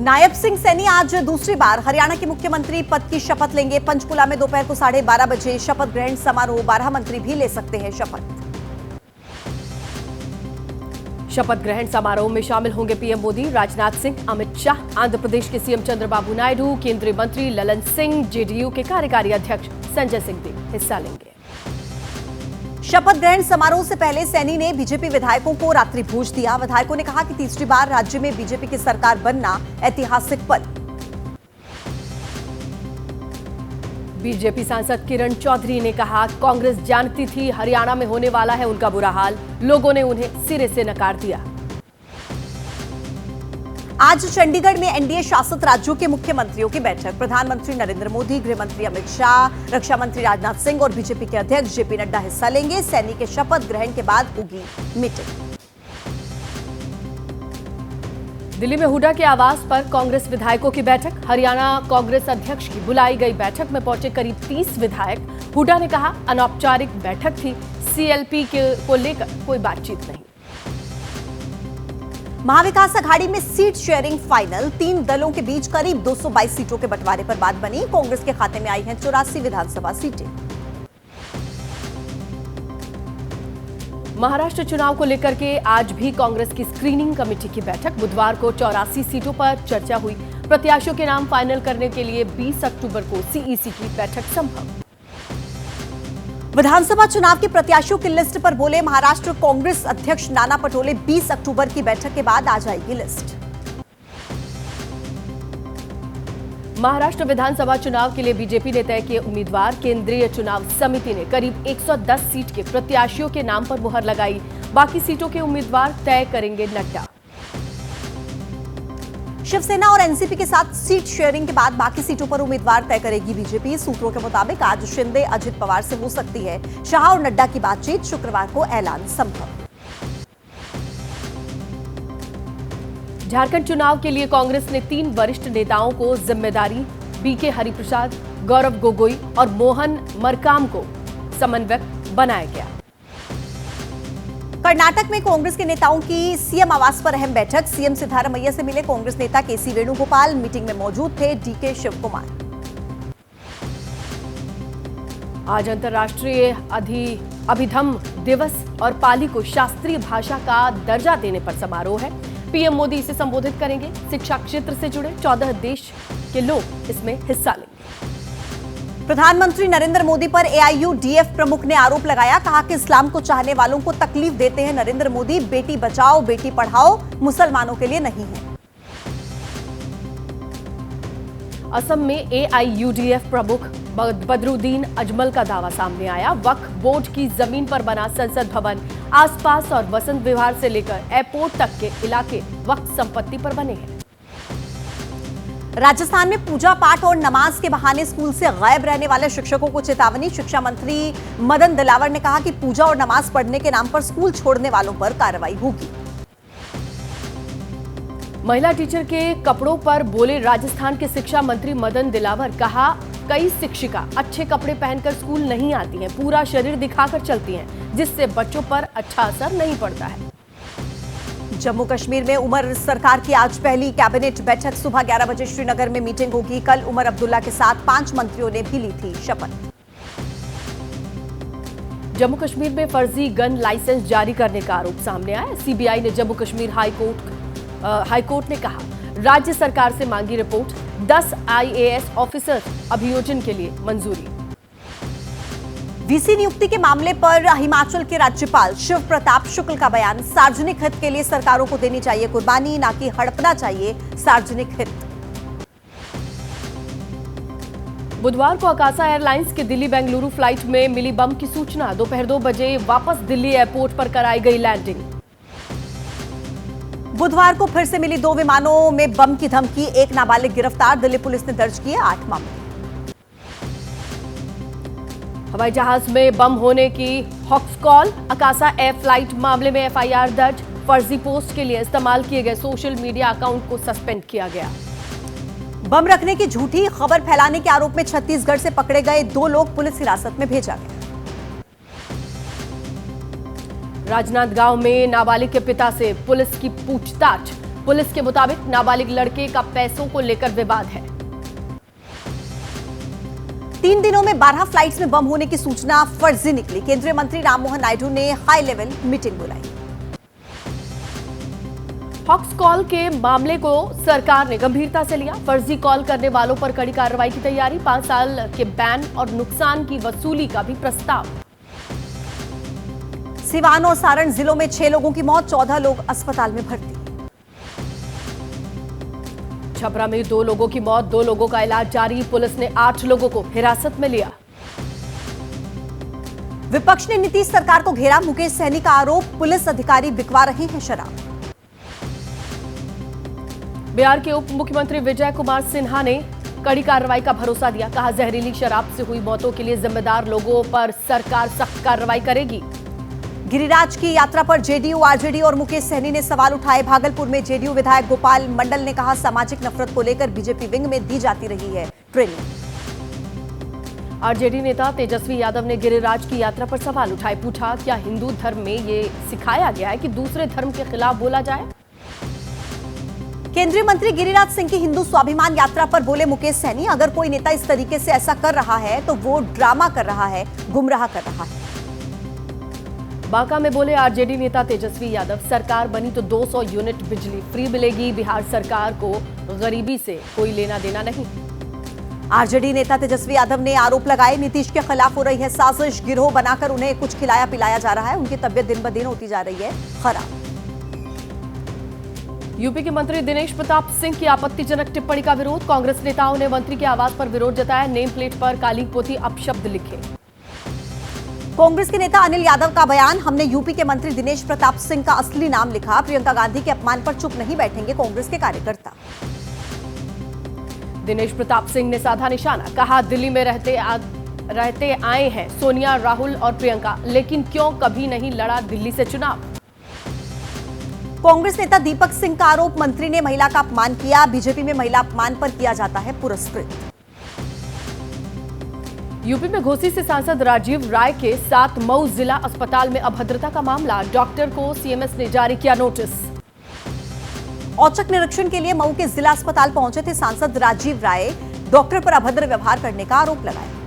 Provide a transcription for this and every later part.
नायब सिंह सैनी आज दूसरी बार हरियाणा के मुख्यमंत्री पद की शपथ लेंगे। पंचकुला में दोपहर को 12:30 बजे शपथ ग्रहण समारोह। 12 मंत्री भी ले सकते हैं शपथ। शपथ ग्रहण समारोह में शामिल होंगे पीएम मोदी, राजनाथ सिंह, अमित शाह, आंध्र प्रदेश के सीएम चंद्रबाबू नायडू, केंद्रीय मंत्री ललन सिंह, जेडीयू के कार्यकारी अध्यक्ष संजय सिंह भी हिस्सा लेंगे। शपथ ग्रहण समारोह से पहले सैनी ने बीजेपी विधायकों को रात्रि भोज दिया। विधायकों ने कहा कि तीसरी बार राज्य में बीजेपी की सरकार बनना ऐतिहासिक पल। बीजेपी सांसद किरण चौधरी ने कहा, कांग्रेस जानती थी हरियाणा में होने वाला है उनका बुरा हाल, लोगों ने उन्हें सिरे से नकार दिया। आज चंडीगढ़ में एनडीए शासित राज्यों के मुख्यमंत्रियों की बैठक। प्रधानमंत्री नरेंद्र मोदी, गृह मंत्री अमित शाह, रक्षा मंत्री राजनाथ सिंह और बीजेपी के अध्यक्ष जेपी नड्डा हिस्सा लेंगे। सैनी के शपथ ग्रहण के बाद होगी मीटिंग। दिल्ली में हुड्डा के आवास पर कांग्रेस विधायकों की बैठक। हरियाणा कांग्रेस अध्यक्ष की बुलाई गई बैठक में पहुंचे करीब 30 विधायक। हुड्डा ने कहा, अनौपचारिक बैठक थी, सीएलपी को लेकर कोई बातचीत नहीं। महाविकास अघाड़ी में सीट शेयरिंग फाइनल। 3 दलों के बीच करीब 222 सीटों के बंटवारे पर बात बनी। कांग्रेस के खाते में आई हैं 84 विधानसभा सीटें। महाराष्ट्र चुनाव को लेकर के आज भी कांग्रेस की स्क्रीनिंग कमेटी की बैठक। बुधवार को 84 सीटों पर चर्चा हुई। प्रत्याशियों के नाम फाइनल करने के लिए 20 अक्टूबर को सीईसी की बैठक संभव। विधानसभा चुनाव के प्रत्याशियों की लिस्ट पर बोले महाराष्ट्र कांग्रेस अध्यक्ष नाना पटोले। 20 अक्टूबर की बैठक के बाद आ जाएगी लिस्ट। महाराष्ट्र विधानसभा चुनाव के लिए बीजेपी ने तय किए उम्मीदवार। केंद्रीय चुनाव समिति ने करीब 110 सीट के प्रत्याशियों के नाम पर मुहर लगाई। बाकी सीटों के उम्मीदवार तय करेंगे नड्डा। शिवसेना और एनसीपी के साथ सीट शेयरिंग के बाद बाकी सीटों पर उम्मीदवार तय करेगी बीजेपी। सूत्रों के मुताबिक आज शिंदे अजित पवार से हो सकती है शाह और नड्डा की बातचीत। शुक्रवार को ऐलान संभव। झारखंड चुनाव के लिए कांग्रेस ने 3 वरिष्ठ नेताओं को जिम्मेदारी। बीके हरिप्रसाद, गौरव गोगोई और मोहन मरकाम को समन्वयक बनाया गया। कर्नाटक में कांग्रेस के नेताओं की सीएम आवास पर अहम बैठक। सीएम सिद्धारमैया से मिले कांग्रेस नेता केसी वेणुगोपाल। मीटिंग में मौजूद थे डीके शिवकुमार। आज अंतर्राष्ट्रीय अभिधम्म दिवस और पाली को शास्त्रीय भाषा का दर्जा देने पर समारोह है। पीएम मोदी इसे संबोधित करेंगे। शिक्षा क्षेत्र से जुड़े 14 देश के लोग इसमें हिस्सा लेंगे। प्रधानमंत्री नरेंद्र मोदी पर एआईयूडीएफ प्रमुख ने आरोप लगाया। कहा कि इस्लाम को चाहने वालों को तकलीफ देते हैं नरेंद्र मोदी। बेटी बचाओ बेटी पढ़ाओ मुसलमानों के लिए नहीं है। असम में एआईयूडीएफ प्रमुख बदरुद्दीन अजमल का दावा सामने आया। वक्फ बोर्ड की जमीन पर बना संसद भवन, आसपास और वसंत विहार से लेकर एयरपोर्ट तक के इलाके वक्फ संपत्ति पर बने हैं। राजस्थान में पूजा पाठ और नमाज के बहाने स्कूल से गायब रहने वाले शिक्षकों को चेतावनी। शिक्षा मंत्री मदन दिलावर ने कहा कि पूजा और नमाज पढ़ने के नाम पर स्कूल छोड़ने वालों पर कार्रवाई होगी। महिला टीचर के कपड़ों पर बोले राजस्थान के शिक्षा मंत्री मदन दिलावर। कहा, कई शिक्षिका अच्छे कपड़े पहनकर स्कूल नहीं आती हैं, पूरा शरीर दिखाकर चलती हैं, जिससे बच्चों पर अच्छा असर नहीं पड़ता है। जम्मू कश्मीर में उमर सरकार की आज पहली कैबिनेट बैठक। सुबह 11 बजे श्रीनगर में मीटिंग होगी। कल उमर अब्दुल्ला के साथ 5 मंत्रियों ने भी ली थी शपथ। जम्मू कश्मीर में फर्जी गन लाइसेंस जारी करने का आरोप सामने आया। सीबीआई ने जम्मू कश्मीर हाईकोर्ट ने कहा, राज्य सरकार से मांगी रिपोर्ट। 10 आईएएस ऑफिसर अभियोजन के लिए मंजूरी। वीसी नियुक्ति के मामले पर हिमाचल के राज्यपाल शिव प्रताप शुक्ल का बयान। सार्वजनिक हित के लिए सरकारों को देनी चाहिए कुर्बानी, ना कि हड़पना चाहिए सार्वजनिक हित। बुधवार को आकाशा एयरलाइंस के दिल्ली बेंगलुरु फ्लाइट में मिली बम की सूचना। दोपहर 2 बजे वापस दिल्ली एयरपोर्ट पर कराई गई लैंडिंग। बुधवार को फिर से मिली 2 विमानों में बम की धमकी। 1 नाबालिग गिरफ्तार। दिल्ली पुलिस ने दर्ज किए 8 मामले। हवाई जहाज में बम होने की हॉक्स कॉल। आकाशा एयर फ्लाइट मामले में एफआईआर दर्ज। फर्जी पोस्ट के लिए इस्तेमाल किए गए सोशल मीडिया अकाउंट को सस्पेंड किया गया। बम रखने की झूठी खबर फैलाने के आरोप में छत्तीसगढ़ से पकड़े गए 2 लोग पुलिस हिरासत में भेजा गया। राजनांदगांव में नाबालिग के पिता से पुलिस की पूछताछ। पुलिस के मुताबिक नाबालिग लड़के का पैसों को लेकर विवाद है। 3 दिनों में 12 फ्लाइट्स में बम होने की सूचना फर्जी निकली। केंद्रीय मंत्री राममोहन नायडू ने हाई लेवल मीटिंग बुलाई। हॉक्स कॉल के मामले को सरकार ने गंभीरता से लिया। फर्जी कॉल करने वालों पर कड़ी कार्रवाई की तैयारी। 5 साल के बैन और नुकसान की वसूली का भी प्रस्ताव। सिवान और सारण जिलों में 6 लोगों की मौत, 14 लोग अस्पताल में भर्ती। छपरा में 2 लोगों की मौत, 2 लोगों का इलाज जारी। पुलिस ने 8 लोगों को हिरासत में लिया। विपक्ष ने नीतीश सरकार को घेरा। मुकेश सहनी का आरोप, पुलिस अधिकारी बिकवा रहे हैं शराब। बिहार के उप मुख्यमंत्री विजय कुमार सिन्हा ने कड़ी कार्रवाई का भरोसा दिया। कहा, जहरीली शराब से हुई मौतों के लिए जिम्मेदार लोगों पर सरकार सख्त कार्रवाई करेगी। गिरिराज की यात्रा पर जेडीयू, आरजेडी और मुकेश सहनी ने सवाल उठाए। भागलपुर में जेडीयू विधायक गोपाल मंडल ने कहा, सामाजिक नफरत को लेकर बीजेपी विंग में दी जाती रही है ट्रेनिंग। आरजेडी नेता तेजस्वी यादव ने गिरिराज की यात्रा पर सवाल उठाए। पूछा, क्या हिंदू धर्म में ये सिखाया गया है कि दूसरे धर्म के खिलाफ बोला जाए? केंद्रीय मंत्री गिरिराज सिंह की हिंदू स्वाभिमान यात्रा पर बोले मुकेश सहनी, अगर कोई नेता इस तरीके से ऐसा कर रहा है तो वो ड्रामा कर रहा है, गुमराह कर रहा है। बांका में बोले आरजेडी नेता तेजस्वी यादव, सरकार बनी तो 200 यूनिट बिजली फ्री मिलेगी। बिहार सरकार को गरीबी से कोई लेना देना नहीं। आरजेडी नेता तेजस्वी यादव ने आरोप लगाए, नीतीश के खिलाफ हो रही है साजिश। गिरोह बनाकर उन्हें कुछ खिलाया पिलाया जा रहा है। उनकी तबियत दिन ब दिन होती जा रही है खराब। यूपी के मंत्री दिनेश प्रताप सिंह की आपत्तिजनक टिप्पणी का विरोध। कांग्रेस नेताओं ने मंत्री के आवास पर विरोध जताया। नेम प्लेट पर काली पोती अपशब्द लिखे। कांग्रेस के नेता अनिल यादव का बयान, हमने यूपी के मंत्री दिनेश प्रताप सिंह का असली नाम लिखा। प्रियंका गांधी के अपमान पर चुप नहीं बैठेंगे कांग्रेस के कार्यकर्ता। दिनेश प्रताप सिंह ने साधा निशाना। कहा, दिल्ली में रहते आए हैं सोनिया, राहुल और प्रियंका, लेकिन क्यों कभी नहीं लड़ा दिल्ली से चुनाव? कांग्रेस नेता दीपक सिंह का आरोप, मंत्री ने महिला का अपमान किया। बीजेपी में महिला अपमान पर किया जाता है पुरस्कृत। यूपी में घोसी से सांसद राजीव राय के साथ मऊ जिला अस्पताल में अभद्रता का मामला। डॉक्टर को सीएमएस ने जारी किया नोटिस। औचक निरीक्षण के लिए मऊ के जिला अस्पताल पहुंचे थे सांसद राजीव राय। डॉक्टर पर अभद्र व्यवहार करने का आरोप लगाया।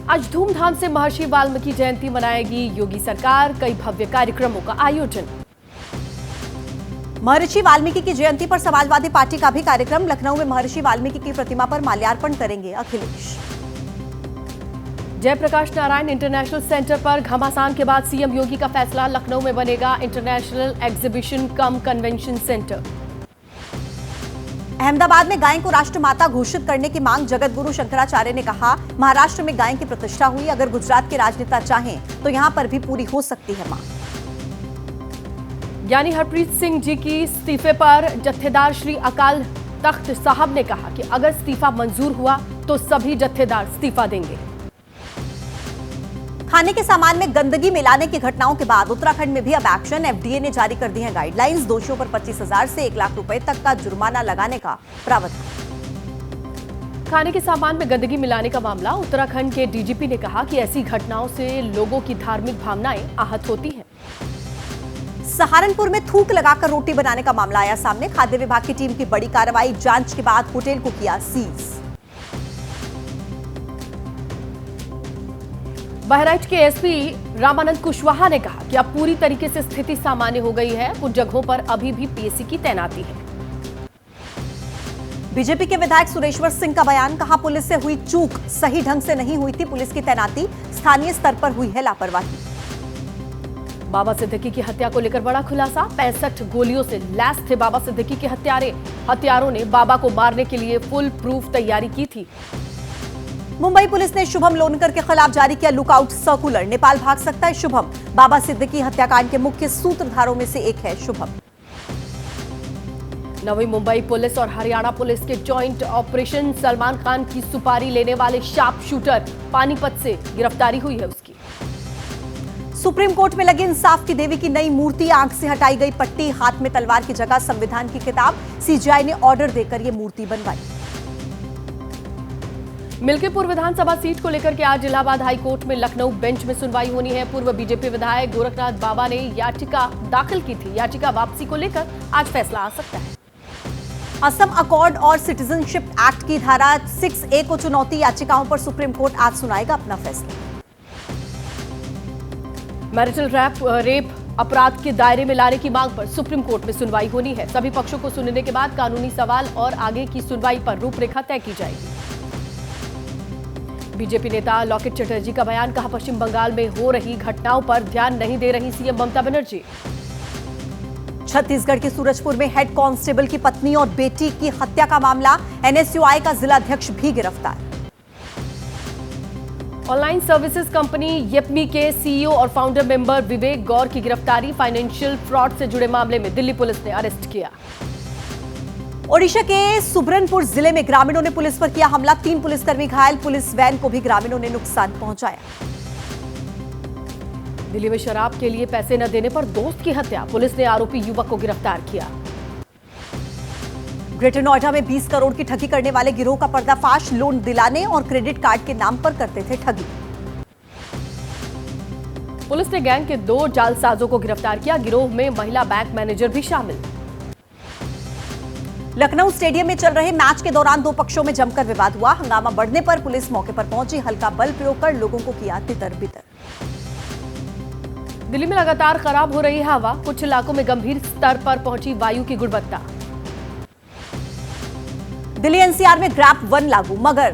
आज धूमधाम से महर्षि वाल्मीकि जयंती मनाएगी योगी सरकार। कई भव्य कार्यक्रमों का आयोजन। महर्षि वाल्मीकि की जयंती पर समाजवादी पार्टी का भी कार्यक्रम। लखनऊ में महर्षि वाल्मीकि की प्रतिमा पर माल्यार्पण करेंगे अखिलेश। जयप्रकाश नारायण इंटरनेशनल सेंटर पर घमासान के बाद सीएम योगी का फैसला। लखनऊ में बनेगा इंटरनेशनल एग्जीबिशन कम कन्वेंशन सेंटर। अहमदाबाद में गाय को राष्ट्रमाता घोषित करने की मांग। जगत गुरु शंकराचार्य ने कहा, महाराष्ट्र में गाय की प्रतिष्ठा हुई, अगर गुजरात के राजनेता चाहें तो यहां पर भी पूरी हो सकती है मांग। यानी हरप्रीत सिंह जी की इस्तीफे पर जत्थेदार श्री अकाल तख्त साहब ने कहा कि अगर इस्तीफा मंजूर हुआ तो सभी जत्थेदार इस्तीफा देंगे। खाने के सामान में गंदगी मिलाने की घटनाओं के बाद उत्तराखंड में भी अब एक्शन। एफडीए ने जारी कर दी है गाइडलाइंस। दोषियों पर 25,000 से 1 लाख रुपए तक का जुर्माना लगाने का प्रावधान। खाने के सामान में गंदगी मिलाने का मामला। उत्तराखंड के डीजीपी ने कहा कि ऐसी घटनाओं से लोगों की धार्मिक भावनाएं आहत होती हैं। सहारनपुर में थूक लगाकर रोटी बनाने का मामला आया सामने। खाद्य विभाग की टीम की बड़ी कार्रवाई। जांच के बाद होटल को किया सीज। बहराइच के एसपी रामानंद कुशवाहा ने कहा कि अब पूरी तरीके से स्थिति सामान्य हो गई है। कुछ जगहों पर अभी भी पीएसी की तैनाती है। बीजेपी के विधायक सुरेश्वर सिंह का बयान। कहा, पुलिस से हुई चूक, सही ढंग से नहीं हुई थी पुलिस की तैनाती, स्थानीय स्तर पर हुई है लापरवाही। बाबा सिद्दीकी की हत्या को लेकर बड़ा खुलासा। 65 गोलियों से लैस थे बाबा सिद्दीकी के हत्यारे। हत्यारों ने बाबा को मारने के लिए फुल प्रूफ तैयारी की थी। मुंबई पुलिस ने शुभम लोनकर के खिलाफ जारी किया लुकआउट सर्कुलर। नेपाल भाग सकता है शुभम। बाबा सिद्दीकी हत्याकांड के मुख्य सूत्रधारों में से एक है शुभम। नवी मुंबई पुलिस और हरियाणा पुलिस के जॉइंट ऑपरेशन। सलमान खान की सुपारी लेने वाले शार्प शूटर पानीपत से गिरफ्तारी हुई है उसकी। सुप्रीम कोर्ट में लगी इंसाफ की देवी की नई मूर्ति। आंख से हटाई गई पट्टी, हाथ में तलवार की जगह संविधान की किताब। सीजीआई ने ऑर्डर देकर यह मूर्ति बनवाई। मिल्कीपुर विधानसभा सीट को लेकर के आज इलाहाबाद हाई कोर्ट में लखनऊ बेंच में सुनवाई होनी है। पूर्व बीजेपी विधायक गोरखनाथ बाबा ने याचिका दाखिल की थी। याचिका वापसी को लेकर आज फैसला आ सकता है। असम अकॉर्ड और सिटीजनशिप एक्ट की धारा 6A को चुनौती याचिकाओं पर सुप्रीम कोर्ट आज सुनाएगा अपना फैसला। मैरिटल रेप अपराध के दायरे में लाने की मांग पर सुप्रीम कोर्ट में सुनवाई होनी है। सभी पक्षों को सुनने के बाद कानूनी सवाल और आगे की सुनवाई पर रूपरेखा तय की जाएगी। बीजेपी नेता लॉकेट चटर्जी का बयान, कहा पश्चिम बंगाल में हो रही घटनाओं पर ध्यान नहीं दे रही सीएम ममता बनर्जी। छत्तीसगढ़ के सूरजपुर में हेड कांस्टेबल की पत्नी और बेटी की हत्या का मामला, एनएसयूआई का जिलाध्यक्ष भी गिरफ्तार। ऑनलाइन सर्विसेज कंपनी येपमी के सीईओ और फाउंडर मेंबर विवेक गौर की गिरफ्तारी, फाइनेंशियल फ्रॉड से जुड़े मामले में दिल्ली पुलिस ने अरेस्ट किया। ओडिशा के सुब्रनपुर जिले में ग्रामीणों ने पुलिस पर किया हमला, 3 पुलिसकर्मी घायल, पुलिस वैन को भी ग्रामीणों ने नुकसान पहुंचाया। दिल्ली में शराब के लिए पैसे न देने पर दोस्त की हत्या, पुलिस ने आरोपी युवक को गिरफ्तार किया। ग्रेटर नोएडा में 20 करोड़ की ठगी करने वाले गिरोह का पर्दाफाश, लोन दिलाने और क्रेडिट कार्ड के नाम पर करते थे ठगी। पुलिस ने गैंग के 2 जालसाजों को गिरफ्तार किया, गिरोह में महिला बैंक मैनेजर भी शामिल। लखनऊ स्टेडियम में चल रहे मैच के दौरान 2 पक्षों में जमकर विवाद हुआ। हंगामा बढ़ने पर पुलिस मौके पर पहुंची, हल्का बल प्रयोग कर लोगों को किया तितर-बितर। दिल्ली में लगातार खराब हो रही है हवा, कुछ इलाकों में गंभीर स्तर पर पहुंची वायु की गुणवत्ता। दिल्ली एनसीआर में ग्रैप 1 लागू, मगर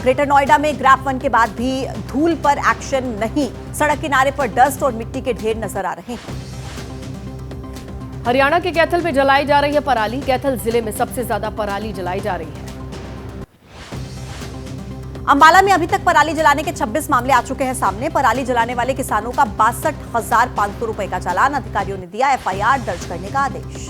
ग्रेटर नोएडा में ग्रैप 1 के बाद भी धूल पर एक्शन नहीं। सड़क किनारे पर डस्ट और मिट्टी के ढेर नजर आ रहे हैं। हरियाणा के कैथल में जलाई जा रही है पराली, कैथल जिले में सबसे ज्यादा पराली जलाई जा रही है। अंबाला में अभी तक पराली जलाने के 26 मामले आ चुके हैं सामने। पराली जलाने वाले किसानों का 62,500 रुपए का चालान, अधिकारियों ने दिया एफआईआर दर्ज करने का आदेश।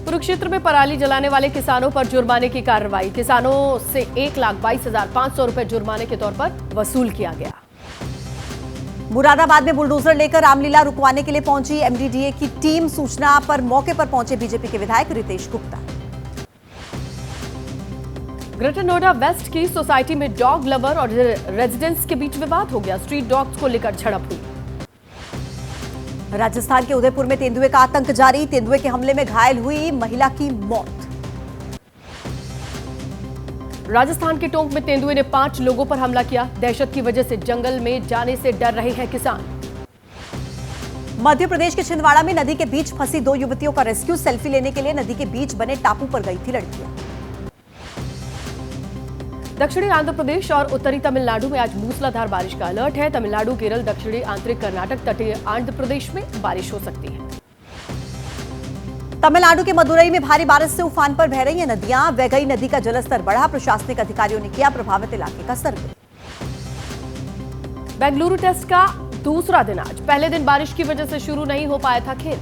कुरुक्षेत्र में पराली जलाने वाले किसानों पर जुर्माने की कार्रवाई, किसानों से 1,22,500 रुपए जुर्माने के तौर पर वसूल किया गया। मुरादाबाद में बुलडोजर लेकर रामलीला रुकवाने के लिए पहुंची एमडीडीए की टीम, सूचना पर मौके पर पहुंचे बीजेपी के विधायक रितेश गुप्ता। ग्रेटर नोएडा वेस्ट की सोसाइटी में डॉग लवर और रेजिडेंट्स के बीच विवाद हो गया, स्ट्रीट डॉग्स को लेकर झड़प हुई। राजस्थान के उदयपुर में तेंदुए का आतंक जारी, तेंदुए के हमले में घायल हुई महिला की मौत। राजस्थान के टोंक में तेंदुए ने 5 लोगों पर हमला किया, दहशत की वजह से जंगल में जाने से डर रहे हैं किसान। मध्य प्रदेश के छिंदवाड़ा में नदी के बीच फंसी 2 युवतियों का रेस्क्यू, सेल्फी लेने के लिए नदी के बीच बने टापू पर गई थी लड़कियां। दक्षिणी आंध्र प्रदेश और उत्तरी तमिलनाडु में आज मूसलाधार बारिश का अलर्ट है। तमिलनाडु, केरल, दक्षिणी आंतरिक कर्नाटक, तटीय आंध्र प्रदेश में बारिश हो सकती है। तमिलनाडु के मदुरई में भारी बारिश से उफान पर बह रही हैं नदियां, वैगई नदी का जलस्तर बढ़ा, प्रशासनिक अधिकारियों ने किया प्रभावित इलाके का सर्वे। बेंगलुरु टेस्ट का दूसरा दिन आज, पहले दिन बारिश की वजह से शुरू नहीं हो पाया था खेल।